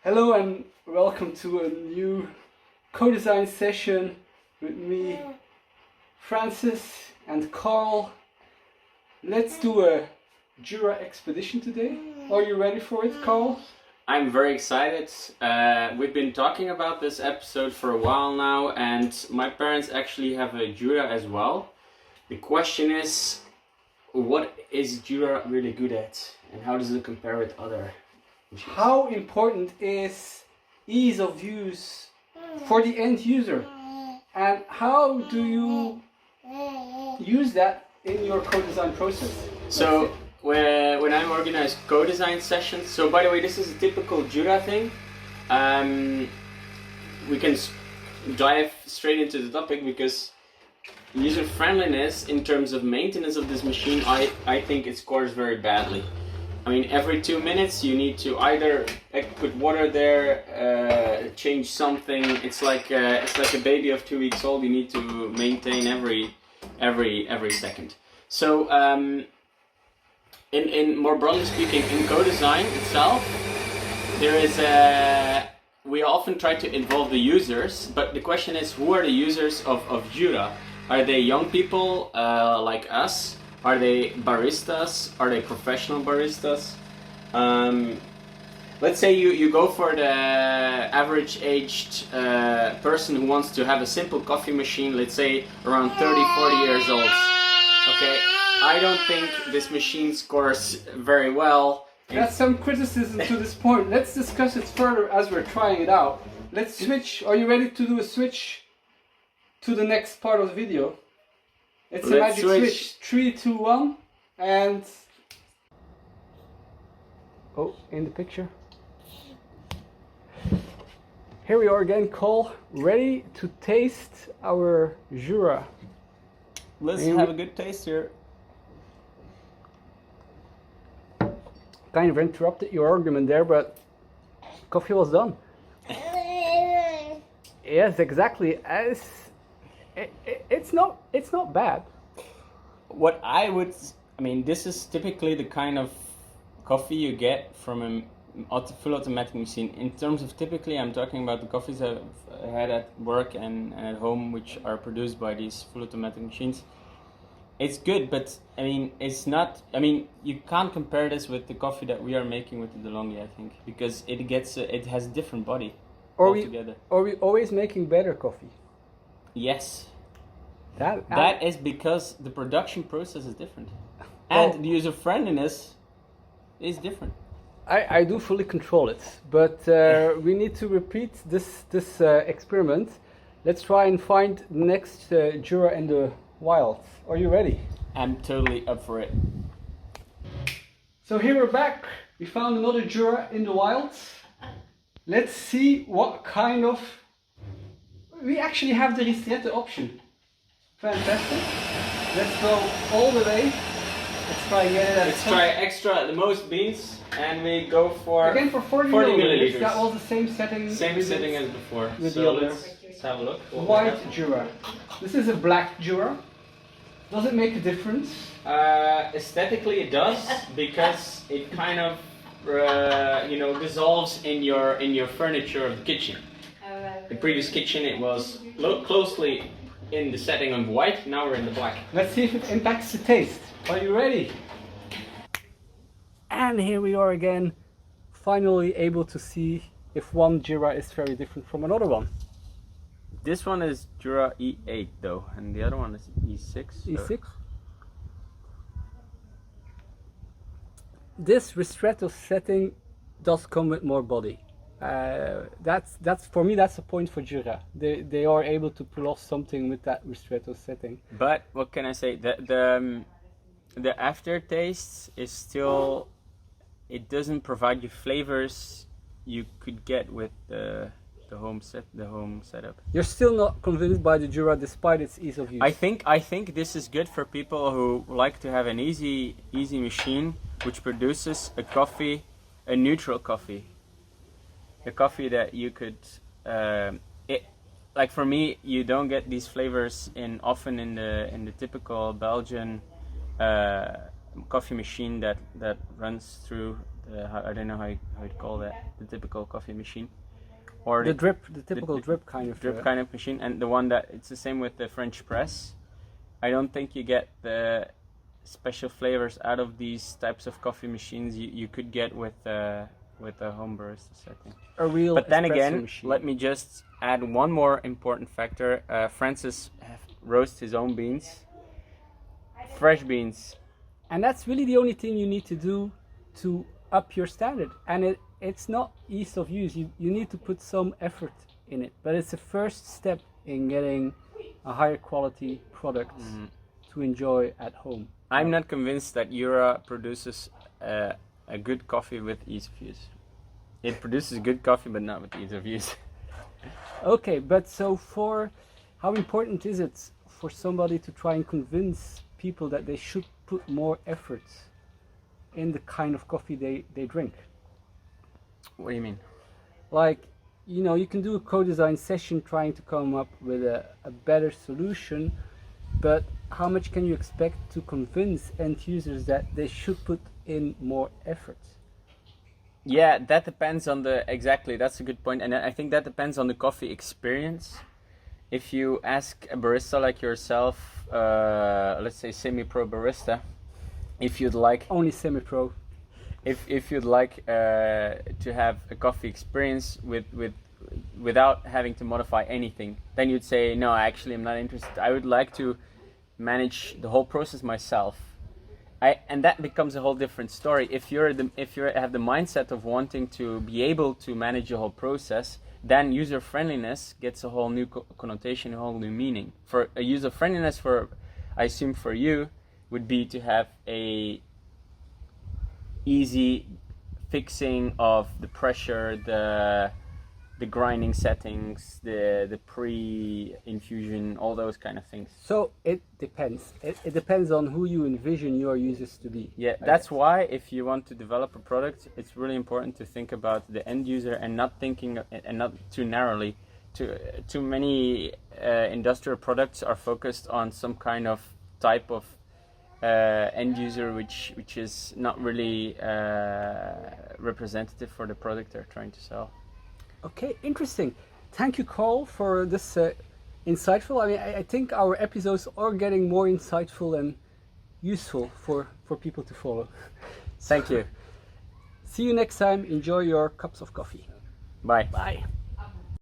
Hello and welcome to a new co-design session with me, Francis and Karl. Let's do a Jura expedition today. Are you ready for it, Karl? I'm very excited. We've been talking about this episode for a while now, and my parents actually have a Jura as well. The question is, what is Jura really good at, and how does it compare with other machines? How important is ease of use for the end user? And how do you use that in your co-design process? So when I organize co-design sessions, so by the way, this is a typical Jura thing. We can dive straight into the topic because user friendliness in terms of maintenance of this machine, I think it scores very badly. I mean, every 2 minutes you need to either put water there, change something. It's like a baby of 2 weeks old. You need to maintain every second. So in more broadly speaking, in co-design itself, there is we often try to involve the users, but the question is, who are the users of Jura? Are they young people like us? Are they baristas? Are they professional baristas? Let's say you go for the average aged person who wants to have a simple coffee machine, let's say around 30-40 years old. Okay, I don't think this machine scores very well. That's some criticism to this point. Let's discuss it further as we're trying it out. Let's switch. Are you ready to do a switch to the next part of the video? It's a magic switch. 3, 2, 1, and oh, in the picture. Here we are again, Karl, ready to taste our Jura. Let's have a good taste here. Kind of interrupted your argument there, but coffee was done. Yes, exactly. It's not bad. What I mean, this is typically the kind of coffee you get from a full automatic machine. In terms of typically, I'm talking about the coffees I've had at work and at home, which are produced by these full automatic machines. It's good, but I mean, it's not. I mean, you can't compare this with the coffee that we are making with the DeLonghi, I think, because it has a different body altogether. Are we always making better coffee? Yes. That is because the production process is different, and the user friendliness is different. I do fully control it, but we need to repeat this experiment. Let's try and find the next Jura in the wild. Are you ready? I'm totally up for it. So here we're back. We found another Jura in the wild. Let's see what kind of... We actually have the ristretto option. Fantastic. Let's go all the way. Let's try and get it at Let's try extra, the most beans, and we go for... Again for 40 milliliters. That was the same setting. Same setting as before. With so the other. let's have a look. White Jura. This is a black Jura. Does it make a difference? Aesthetically it does, because it kind of dissolves in your furniture of the kitchen. The previous kitchen, it was closely in the setting of white. Now we're in the black. Let's see if it impacts the taste. Are you ready? And here we are again, finally able to see if one Jura is very different from another one. This one is Jura E8 though, and the other one is E6. E6? This ristretto setting does come with more body. That's for me, that's a point for Jura. They are able to pull off something with that ristretto setting. But what can I say? The aftertaste is still, it doesn't provide you flavors you could get with the home setup. You're still not convinced by the Jura despite its ease of use. I think this is good for people who like to have an easy machine which produces a neutral coffee. A coffee that you could like for me, you don't get these flavors often in the typical Belgian coffee machine that runs through I don't know how you'd call that, the typical coffee machine, or The typical drip kind of drip kind of machine, and the one that it's the same with the French press. I don't think you get the special flavors out of these types of coffee machines you could get with a home barista setting. a real But then espresso again, machine. let me just add one more important factor. Francis roasts his own beans, fresh beans. And that's really the only thing you need to do to up your standard. And it's not ease of use. You need to put some effort in it. But it's the first step in getting a higher quality product to enjoy at home. I'm not convinced that Jura produces a good coffee with ease of use. It produces good coffee, but not with ease of use. Okay, but so how important is it for somebody to try and convince people that they should put more effort in the kind of coffee they drink? What do you mean? Like, you can do a co-design session trying to come up with a better solution, but how much can you expect to convince end users that they should put in more effort? Yeah, that depends on exactly, that's a good point. And I think that depends on the coffee experience. If you ask a barista like yourself, let's say semi-pro barista, if you'd like... Only semi-pro. If you'd like to have a coffee experience without having to modify anything, then you'd say, no, actually I'm not interested. I would like to manage the whole process myself. And that becomes a whole different story. If you have the mindset of wanting to be able to manage the whole process, then user friendliness gets a whole new connotation, a whole new meaning. For a user friendliness, I assume for you, would be to have a easy fixing of the pressure, the grinding settings, the pre-infusion, all those kind of things. So it depends. It depends on who you envision your users to be. Yeah, that's why if you want to develop a product, it's really important to think about the end user and not too narrowly. Too many industrial products are focused on some kind of type of end user which is not really representative for the product they're trying to sell. Okay, interesting. Thank you, Karl, for this insightful. I mean, I think our episodes are getting more insightful and useful for people to follow. Thank you. See you next time. Enjoy your cups of coffee. Bye. Bye.